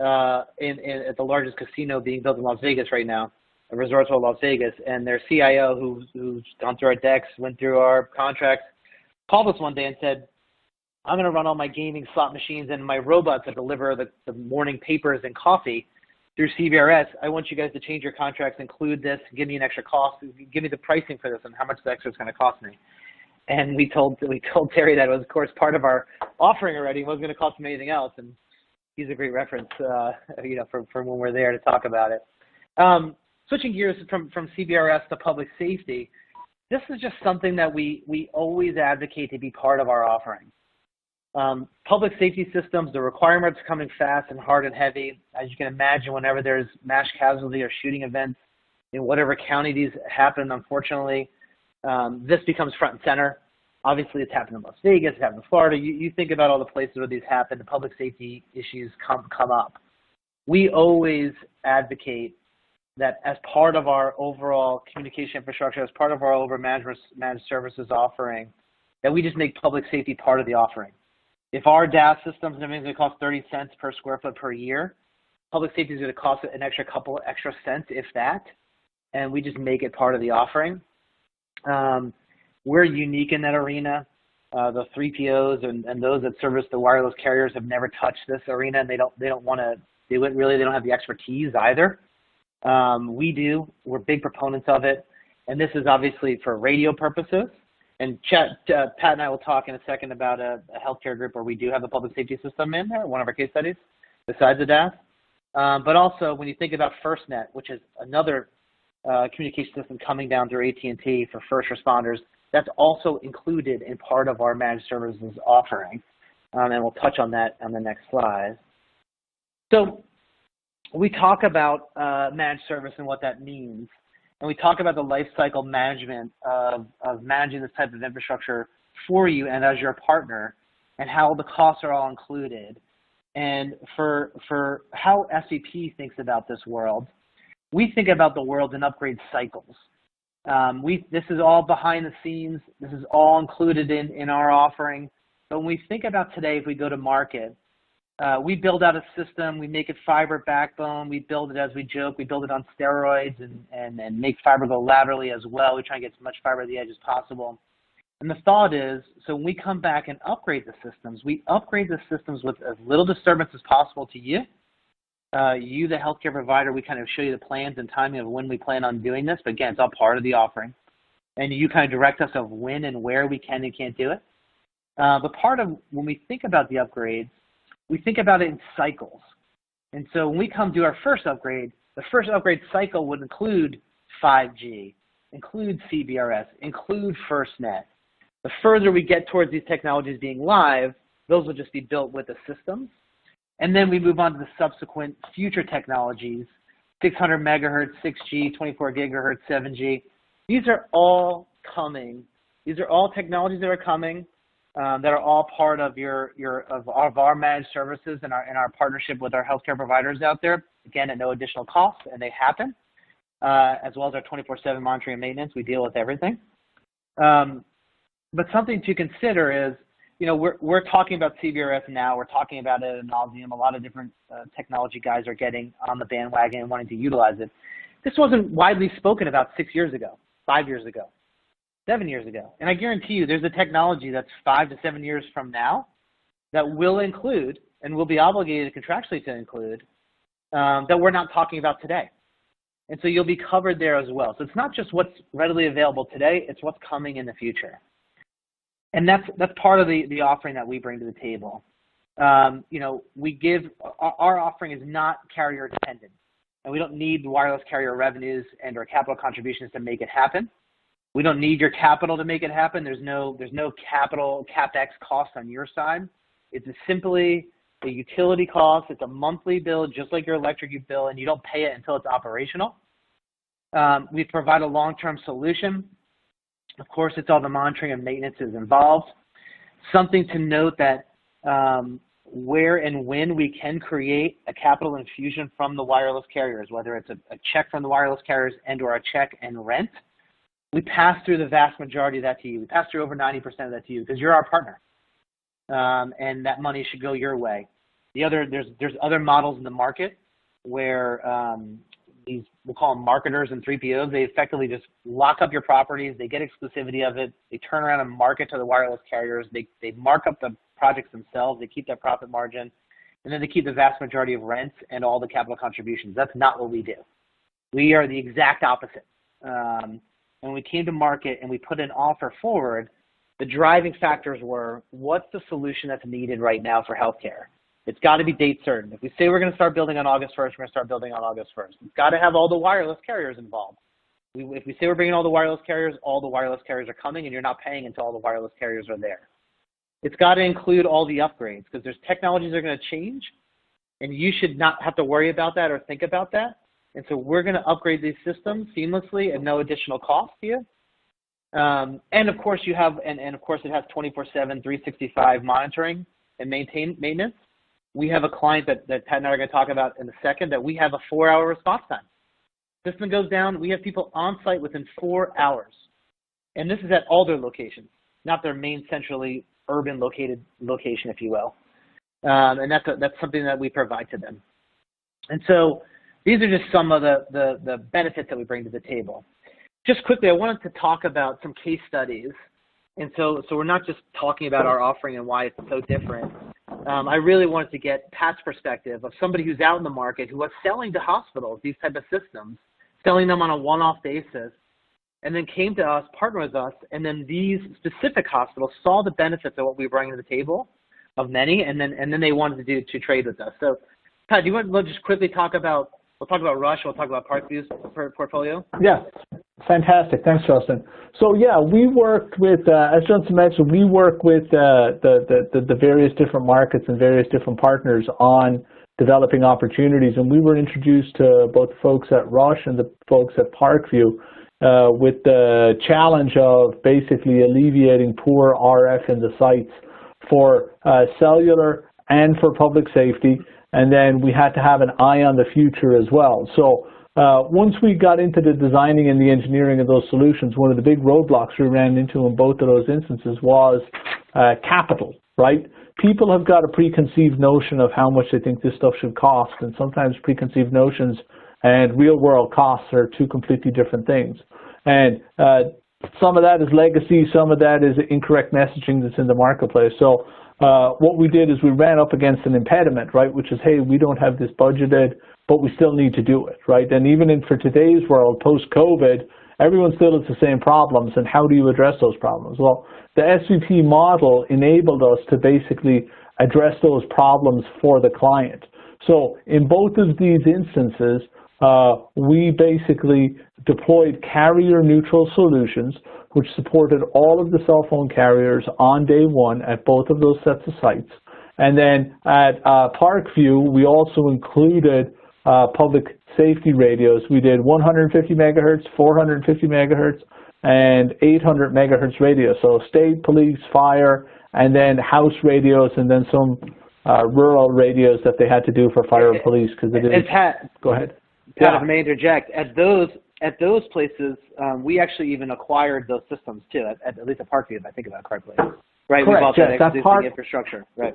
Speaker 2: at the largest casino being built in Las Vegas right now, a resort to Las Vegas, and their CIO, who's gone through our decks, went through our contracts, called us one day and said, I'm going to run all my gaming slot machines and my robots that deliver the morning papers and coffee through CBRS. I want you guys to change your contracts, include this, give me an extra cost, give me the pricing for this and how much the extra is going to cost me. And we told Terry that it was, of course, part of our offering already. It wasn't going to cost him anything else. And he's a great reference, for when we're there to talk about it. Switching gears from CBRS to public safety, this is just something that we always advocate to be part of our offering. Public safety systems, the requirements are coming fast and hard and heavy. As you can imagine, whenever there's mass casualty or shooting events in whatever county these happen, unfortunately, this becomes front and center. Obviously, it's happened in Las Vegas, it's happened in Florida. You think about all the places where these happen, the public safety issues come up. We always advocate that as part of our overall communication infrastructure, as part of our overall managed services offering, that we just make public safety part of the offering. If our DAS systems and everything's going to cost 30 cents per square foot per year, public safety is going to cost an couple extra cents, if that, and we just make it part of the offering. We're unique in that arena. The 3POs and those that service the wireless carriers have never touched this arena, and they don't want to do it. Really, they don't have the expertise either. We do. We're big proponents of it, and this is obviously for radio purposes. And Pat and I will talk in a second about a healthcare group where we do have a public safety system in there, one of our case studies, besides the DAS. But also, when you think about FirstNet, which is another communication system coming down through AT&T for first responders, that's also included in part of our managed services offering. And we'll touch on that on the next slide. So we talk about managed service and what that means. And we talk about the life cycle management of managing this type of infrastructure for you and as your partner, and how the costs are all included. And for how SVP thinks about this world, we think about the world in upgrade cycles. This is all behind the scenes. This is all included in our offering. But when we think about today, if we go to market, we build out a system, we make it fiber backbone, we build it, as we joke, we build it on steroids and make fiber go laterally as well. We try and get as much fiber at the edge as possible. And the thought is, so when we come back and upgrade the systems, we upgrade the systems with as little disturbance as possible to you. You, the healthcare provider, we kind of show you the plans and timing of when we plan on doing this. But again, it's all part of the offering. and you kind of direct us of when and where we can and can't do it. But part of when we think about the upgrades, we think about it in cycles. And so when we come to our first upgrade, the first upgrade cycle would include 5G, include CBRS, include FirstNet. The further we get towards these technologies being live, those will just be built with the systems. And then we move on to the subsequent future technologies, 600 megahertz, 6G, 24 gigahertz, 7G. These are all coming. These are all technologies that are coming that are all part of our managed services and our partnership with our healthcare providers out there. Again, at no additional cost, and they happen, as well as our 24/7 monitoring and maintenance. We deal with everything. But something to consider is, we're talking about CBRS now. We're talking about it ad nauseum. A lot of different technology guys are getting on the bandwagon and wanting to utilize it. This wasn't widely spoken about 6 years ago, 5 years ago, 7 years ago. And I guarantee you there's a technology that's 5 to 7 years from now that will include and will be obligated contractually to include that we're not talking about today. And so you'll be covered there as well. So it's not just what's readily available today, it's what's coming in the future. And that's part of the offering that we bring to the table. We give, our offering is not carrier dependent, and we don't need wireless carrier revenues and or capital contributions to make it happen. We don't need your capital to make it happen. There's no capital CapEx cost on your side. It's simply a utility cost. It's a monthly bill, just like your electric bill, and you don't pay it until it's operational. We provide a long-term solution. Of course, it's all the monitoring and maintenance is involved. Something to note that where and when we can create a capital infusion from the wireless carriers, whether it's a check from the wireless carriers and or a check and rent, we pass through the vast majority of that to you. We pass through over 90% of that to you because you're our partner, and that money should go your way. There's other models in the market where these, we'll call them marketers and 3POs, they effectively just lock up your properties, they get exclusivity of it, they turn around and market to the wireless carriers, they mark up the projects themselves, they keep that profit margin, and then they keep the vast majority of rents and all the capital contributions. That's not what we do. We are the exact opposite. When we came to market and we put an offer forward, the driving factors were, what's the solution that's needed right now for healthcare? It's got to be date certain. If we say we're going to start building on August 1st, we're going to start building on August 1st. It's got to have all the wireless carriers involved. If we say we're bringing all the wireless carriers are coming, and you're not paying until all the wireless carriers are there. It's got to include all the upgrades because there's technologies that are going to change, and you should not have to worry about that or think about that. And so we're going to upgrade these systems seamlessly at no additional cost to you. And of course you have, and of course it has 24/7, 365 monitoring and maintenance. We have a client that Pat and I are going to talk about in a second that we have a 4-hour response time. System goes down, we have people on site within 4 hours. And this is at all their locations, not their main centrally urban located location, if you will. And that's something that we provide to them. And so these are just some of the benefits that we bring to the table. Just quickly, I wanted to talk about some case studies. And so we're not just talking about our offering and why it's so different. I really wanted to get Pat's perspective of somebody who's out in the market who was selling to hospitals these type of systems, selling them on a one-off basis, and then came to us, partnered with us, and then these specific hospitals saw the benefits of what we bring to the table, of many, and then they wanted to trade with us. So, Pat, do you want to just quickly talk about? We'll talk about Rush. We'll talk about Parkview's portfolio.
Speaker 3: Yeah, fantastic. Thanks, Justin. So yeah, we worked with, as Justin mentioned, we work with the various different markets and various different partners on developing opportunities. And we were introduced to both the folks at Rush and the folks at Parkview with the challenge of basically alleviating poor RF in the sites for cellular and for public safety. And then we had to have an eye on the future as well. So once we got into the designing and the engineering of those solutions, one of the big roadblocks we ran into in both of those instances was capital, right? People have got a preconceived notion of how much they think this stuff should cost, and sometimes preconceived notions and real world costs are two completely different things. And some of that is legacy, some of that is incorrect messaging that's in the marketplace. So what we did is we ran up against an impediment, right, which is, hey, we don't have this budgeted, but we still need to do it, right? And even for today's world, post-COVID, everyone still has the same problems, and how do you address those problems? Well, the SVP model enabled us to basically address those problems for the client. So in both of these instances, we basically deployed carrier-neutral solutions which supported all of the cell phone carriers on day one at both of those sets of sites. And then at Parkview, we also included public safety radios. We did 150 megahertz, 450 megahertz, and 800 megahertz radios. So state, police, fire, and then house radios, and then some rural radios that they had to do for fire and police because they didn't. Go ahead.
Speaker 2: Pat, if I may interject, at those places, we actually even acquired those systems too. At least at Parkview, if I think about it correctly. Right.
Speaker 3: Correct.
Speaker 2: We bought that
Speaker 3: That's
Speaker 2: existing infrastructure. Right.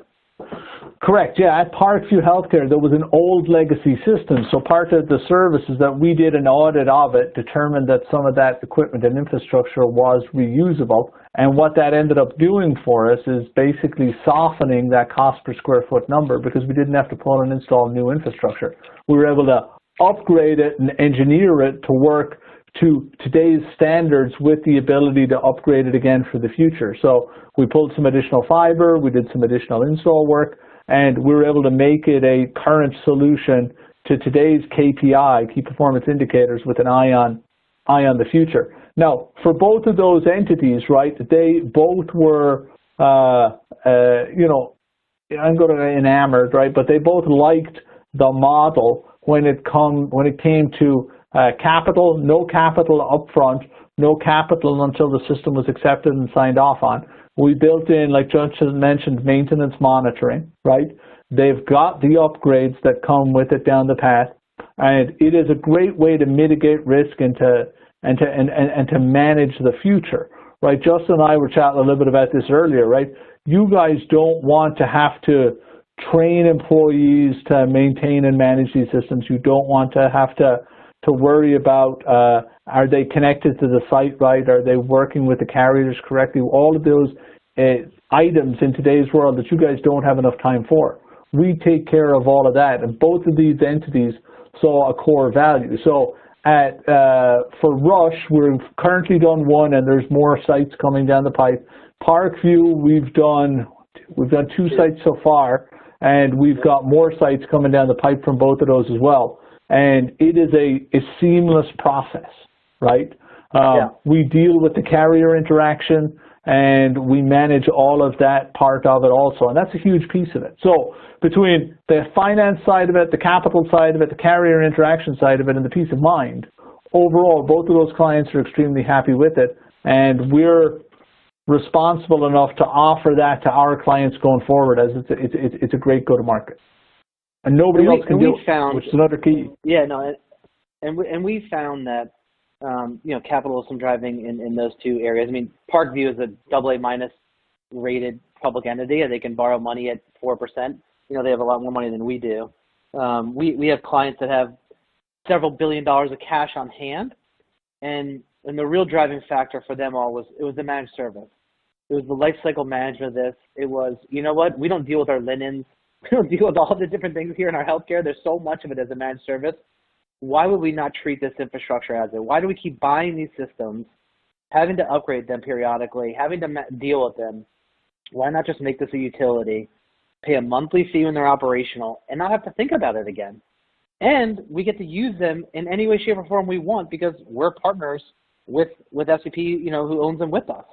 Speaker 3: Correct, yeah. At Parkview Healthcare, there was an old legacy system. So part of the service is that we did an audit of it, determined that some of that equipment and infrastructure was reusable. And what that ended up doing for us is basically softening that cost per square foot number because we didn't have to pull and install new infrastructure. We were able to upgrade it and engineer it to work to today's standards with the ability to upgrade it again for the future. So we pulled some additional fiber, we did some additional install work, and we were able to make it a current solution to today's KPI, key performance indicators, with an eye on the future. Now, for both of those entities, right, they both were, you know, I'm going to enamored, right, but they both liked the model when it came to capital, no capital upfront, no capital until the system was accepted and signed off on. We built in, like Justin mentioned, maintenance monitoring, right? They've got the upgrades that come with it down the path, and it is a great way to mitigate risk and to manage the future, right? Justin and I were chatting a little bit about this earlier, right? You guys don't want to have to train employees to maintain and manage these systems. You don't want to have to worry about are they connected to the site right? Are they working with the carriers correctly? All of those items in today's world that you guys don't have enough time for. We take care of all of that, and both of these entities saw a core value. So for Rush, we've currently done one, and there's more sites coming down the pipe. Parkview, we've done 2 sites so far, and we've got more sites coming down the pipe from both of those as well. And it is a seamless process, right? We deal with the carrier interaction, and we manage all of that part of it also, and that's a huge piece of it. So between the finance side of it, the capital side of it, the carrier interaction side of it, and the peace of mind, overall, both of those clients are extremely happy with it, and we're responsible enough to offer that to our clients going forward, as it's a great go-to-market. And nobody else can do it, which is another key.
Speaker 2: Yeah, no, and we found that you know, capitalism driving in those 2 areas. I mean, Parkview is a AA- rated public entity, and they can borrow money at 4%. You know, they have a lot more money than we do. We have clients that have several $1 billion of cash on hand, and the real driving factor for them all was the managed service. It was the life cycle management of this. It was, you know what, we don't deal with our linens. We don't deal with all the different things here in our healthcare. There's so much of it as a managed service. Why would we not treat this infrastructure as it? Why do we keep buying these systems, having to upgrade them periodically, having to deal with them? Why not just make this a utility, pay a monthly fee when they're operational, and not have to think about it again? And we get to use them in any way, shape, or form we want because we're partners with SVP, you know, who owns them with us.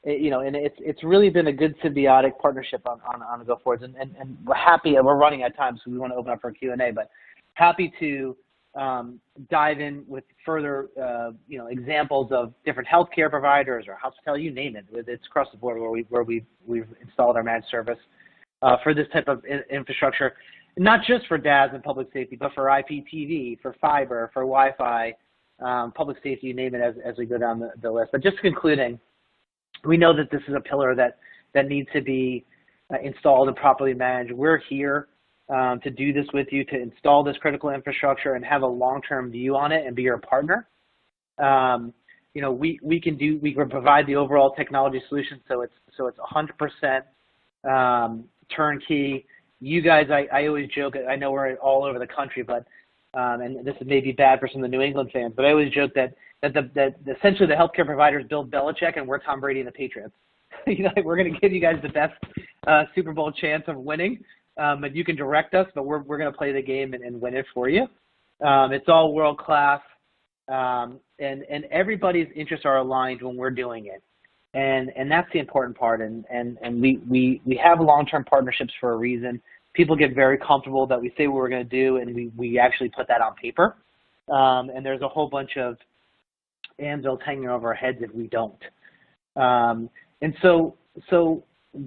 Speaker 2: You know, and it's really been a good symbiotic partnership on the go forwards, and we're happy. We're running out of time, so we want to open up for Q&A, but happy to dive in with further you know, examples of different healthcare providers or hospitality, you name it. It's across the board where we've installed our managed service for this type of infrastructure, not just for DAS and public safety, but for IPTV, for fiber, for Wi-Fi, public safety, you name it, as we go down the list. But just concluding, we know that this is a pillar that needs to be installed and properly managed. We're here to do this with you, to install this critical infrastructure and have a long-term view on it and be your partner. You know, we can provide the overall technology solution, so it's 100% turnkey. You guys, I always joke, I know we're all over the country, but and this may be bad for some of the New England fans, but I always joke that essentially the healthcare providers build Belichick and we're Tom Brady and the Patriots. Like we're going to give you guys the best Super Bowl chance of winning, but you can direct us, but we're going to play the game and win it for you. It's all world class, and everybody's interests are aligned when we're doing it, and that's the important part. And we have long-term partnerships for a reason. People get very comfortable that we say what we're going to do, and we actually put that on paper. And there's a whole bunch of anvils hanging over our heads if we don't. And so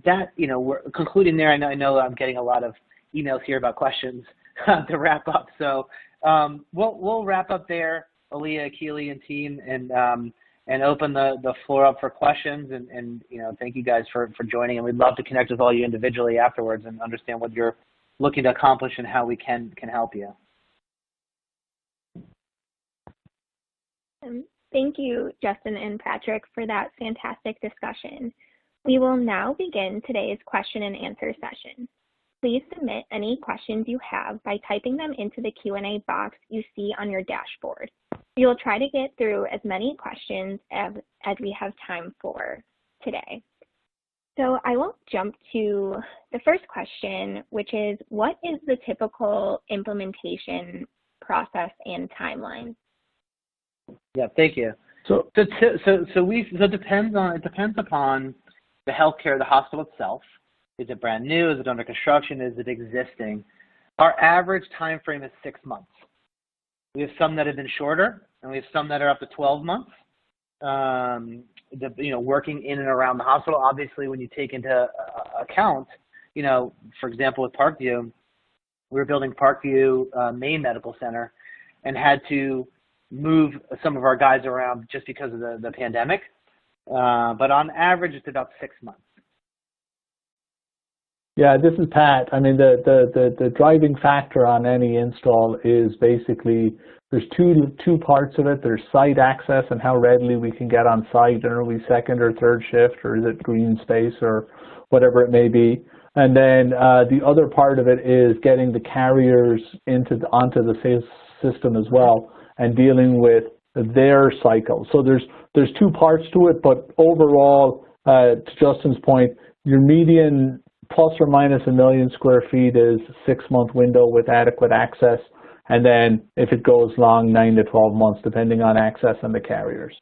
Speaker 2: that, we're concluding there. I know I'm getting a lot of emails here about questions to wrap up. So we'll wrap up there, Aaliyah, Keely, and team, and open the floor up for questions. And thank you guys for joining. And we'd love to connect with all you individually afterwards and understand what you're looking to accomplish and how we can help you.
Speaker 1: Thank you, Justin and Patrick, for that fantastic discussion. We will now begin today's question and answer session. Please submit any questions you have by typing them into the Q&A box you see on your dashboard. We will try to get through as many questions as we have time for today. So I will jump to the first question, which is, what is the typical implementation process and timeline?
Speaker 2: Yeah, thank you. So it depends upon the healthcare, the hospital itself. Is it brand new? Is it under construction? Is it existing? Our average time frame is 6 months. We have some that have been shorter, and we have some that are up to 12 months. Working in and around the hospital. Obviously, when you take into account, for example, with Parkview, we were building Parkview Main Medical Center, and had to move some of our guys around just because of the pandemic. But on average, it's about 6 months.
Speaker 3: Yeah, this is Pat. I mean, the driving factor on any install is basically there's two parts of it. There's site access and how readily we can get on site, and are we second or third shift, or is it green space or whatever it may be. And then the other part of it is getting the carriers onto the sales system as well, and dealing with their cycle. So there's two parts to it, but overall, to Justin's point, your median plus or minus 1 million square feet is 6-month window with adequate access, and then if it goes long, 9 to 12 months, depending on access and the carriers.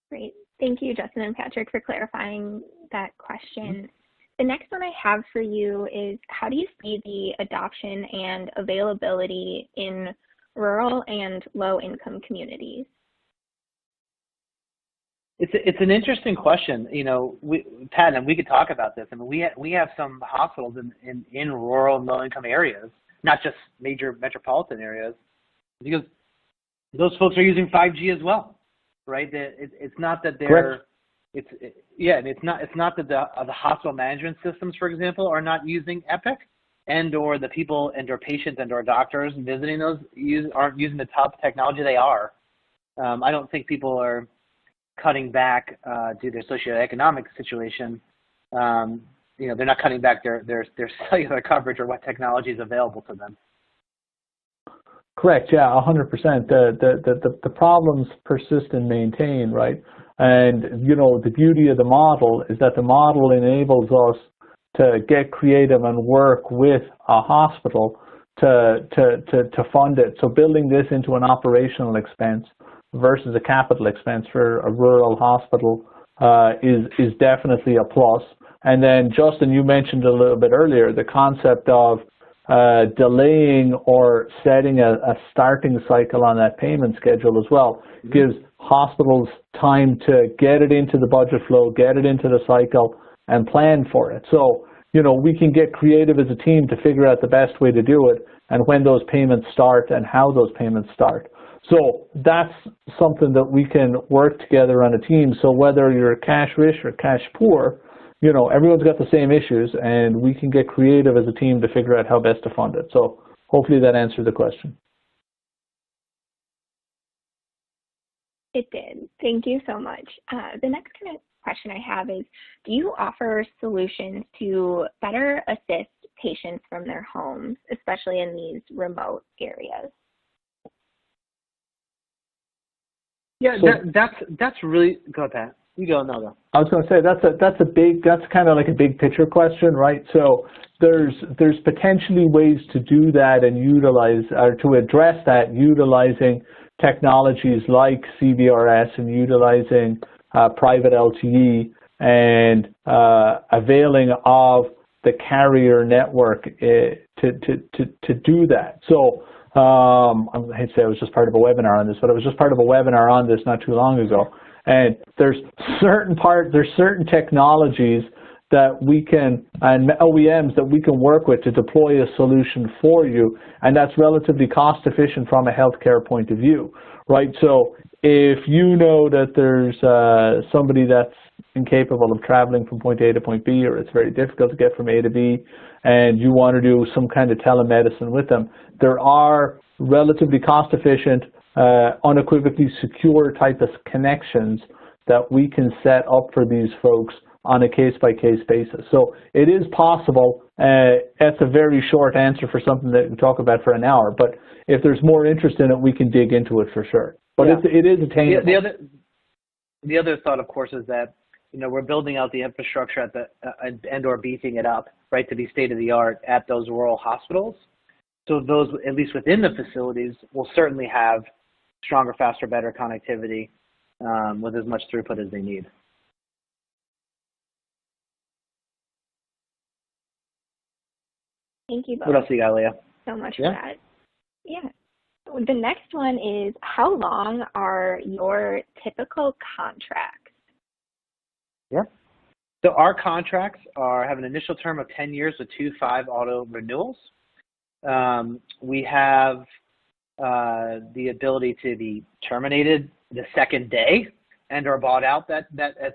Speaker 1: Great. Thank you, Justin and Patrick, for clarifying that question. The next one I have for you is, how do you see the adoption and availability in rural and low-income communities?
Speaker 2: It's an interesting question. Pat, and we could talk about this. I mean, we have some hospitals in rural and low-income areas, not just major metropolitan areas, because those folks are using 5G as well, right? It's not that they're
Speaker 3: Correct.
Speaker 2: It's not that the hospital management systems, for example, are not using Epic, and/or the people and/or patients and/or doctors visiting those aren't using the top technology. They are. I don't think people are cutting back due to their socioeconomic situation. They're not cutting back their cellular coverage or what technology is available to them.
Speaker 3: Correct. Yeah, 100%. The problems persist and maintain, right? And the beauty of the model is that the model enables us to get creative and work with a hospital to fund it. So building this into an operational expense versus a capital expense for a rural hospital is definitely a plus. And then, Justin, you mentioned a little bit earlier the concept of delaying or setting a starting cycle on that payment schedule as well. Mm-hmm. Gives hospitals time to get it into the budget flow, get it into the cycle, and plan for it. So, we can get creative as a team to figure out the best way to do it and when those payments start and how those payments start. So that's something that we can work together on a team. So whether you're cash rich or cash poor, everyone's got the same issues, and we can get creative as a team to figure out how best to fund it. So hopefully that answered the question.
Speaker 1: It did. Thank you so much. The next question I have is, do you offer solutions to better assist patients from their homes, especially in these remote areas?
Speaker 2: Yeah,
Speaker 3: So,
Speaker 2: that's really, go ahead, Pat. You go, no, go.
Speaker 3: I was going to say that's kind of like a big picture question, right? So there's potentially ways to do that and utilize, or to address that, utilizing technologies like CBRS and utilizing private LTE and availing of the carrier network to do that. So I hate to say I was just part of a webinar on this, but I was just part of a webinar on this not too long ago. And there's certain technologies that we can, and OEMs that we can work with to deploy a solution for you, and that's relatively cost efficient from a healthcare point of view, right? So if you know that there's somebody that's incapable of traveling from point A to point B, or it's very difficult to get from A to B, and you want to do some kind of telemedicine with them, there are relatively cost efficient, unequivocally secure type of connections that we can set up for these folks on a case-by-case basis. So it is possible. That's a very short answer for something that we talk about for an hour, but if there's more interest in it, we can dig into it for sure. But yeah, it is attainable.
Speaker 2: The other thought, of course, is that we're building out the infrastructure at the and/or beefing it up, right, to be state-of-the-art at those rural hospitals. So those, at least within the facilities, will certainly have stronger, faster, better connectivity with as much throughput as they need.
Speaker 1: Thank you both.
Speaker 2: What else you got, Leah?
Speaker 1: So much for that. Yeah. The next one is, how long are your typical contracts?
Speaker 2: Yeah. So our contracts have an initial term of 10 years with 2-5 auto renewals. We have the ability to be terminated the second day and/or bought out that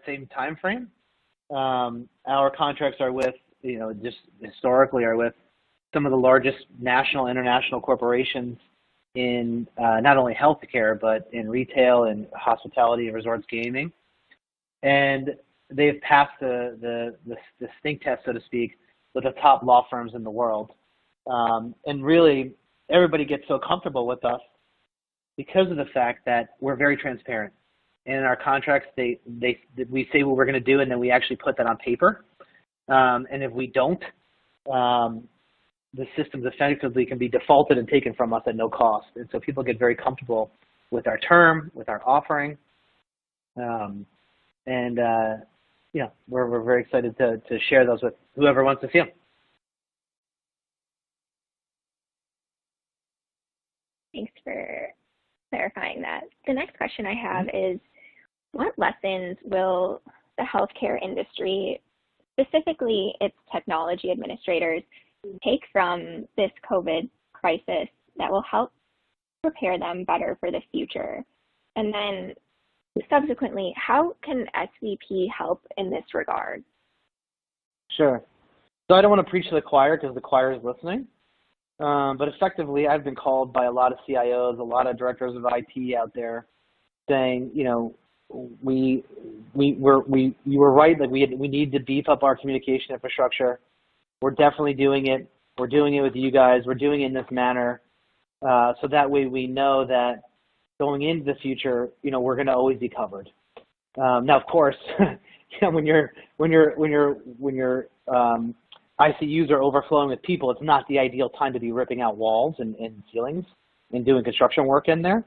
Speaker 2: same time frame. Our contracts are with, just historically, are with some of the largest national, international corporations in not only healthcare, but in retail and hospitality and resorts gaming. And they've passed the stink test, so to speak, with the top law firms in the world. And really, everybody gets so comfortable with us because of the fact that we're very transparent. And in our contracts, we say what we're going to do, and then we actually put that on paper. And if we don't, the systems effectively can be defaulted and taken from us at no cost. And so people get very comfortable with our term, with our offering. We're very excited to share those with whoever wants to see them.
Speaker 1: Thanks for clarifying that. The next question I have is, what lessons will the healthcare industry, specifically its technology administrators, take from this COVID crisis that will help prepare them better for the future? And then subsequently, how can SVP help in this regard?
Speaker 2: Sure. So I don't want to preach to the choir because the choir is listening. But effectively, I've been called by a lot of CIOs, a lot of directors of IT out there, saying, you were right. Like we need to beef up our communication infrastructure. We're definitely doing it. We're doing it with you guys. We're doing it in this manner, so that way we know that going into the future, we're going to always be covered. Now, of course, when your ICUs are overflowing with people, it's not the ideal time to be ripping out walls and ceilings and doing construction work in there.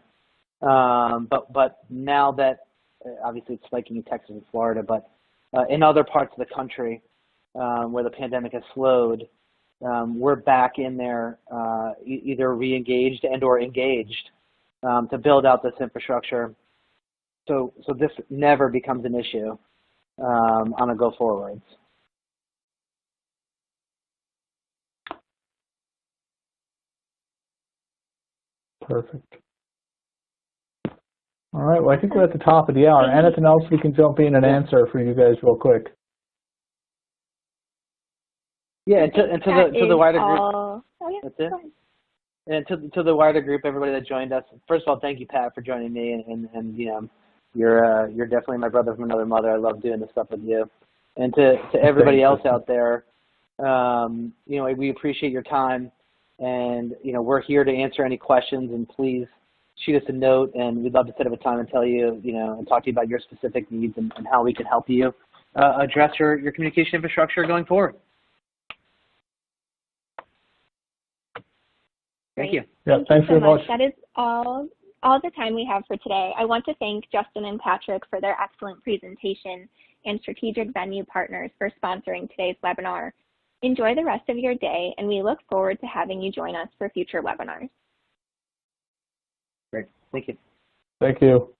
Speaker 2: But now that obviously it's spiking in Texas and Florida, but in other parts of the country where the pandemic has slowed, we're back in there, either re-engaged and/or engaged to build out this infrastructure. So this never becomes an issue on a go forwards.
Speaker 3: Perfect. All right. Well, I think we're at the top of the hour. Anything else we can jump in and answer for you guys real quick?
Speaker 2: Yeah, and to the wider group.
Speaker 1: Oh, yeah.
Speaker 2: That's it. And to the wider group, everybody that joined us. First of all, thank you, Pat, for joining me, and You're definitely my brother from another mother. I love doing this stuff with you. And to everybody else out there, you know, we appreciate your time, and you know, we're here to answer any questions. And please shoot us a note, and we'd love to set up a time and tell you, you know, and talk to you about your specific needs and how we can help you address your communication infrastructure going forward. Thank you.
Speaker 3: Yeah, thanks very much.
Speaker 1: That is all the time we have for today. I want to thank Justin and Patrick for their excellent presentation and Strategic Venue Partners for sponsoring today's webinar. Enjoy the rest of your day, and we look forward to having you join us for future webinars.
Speaker 2: Great. Thank you.
Speaker 3: Thank you.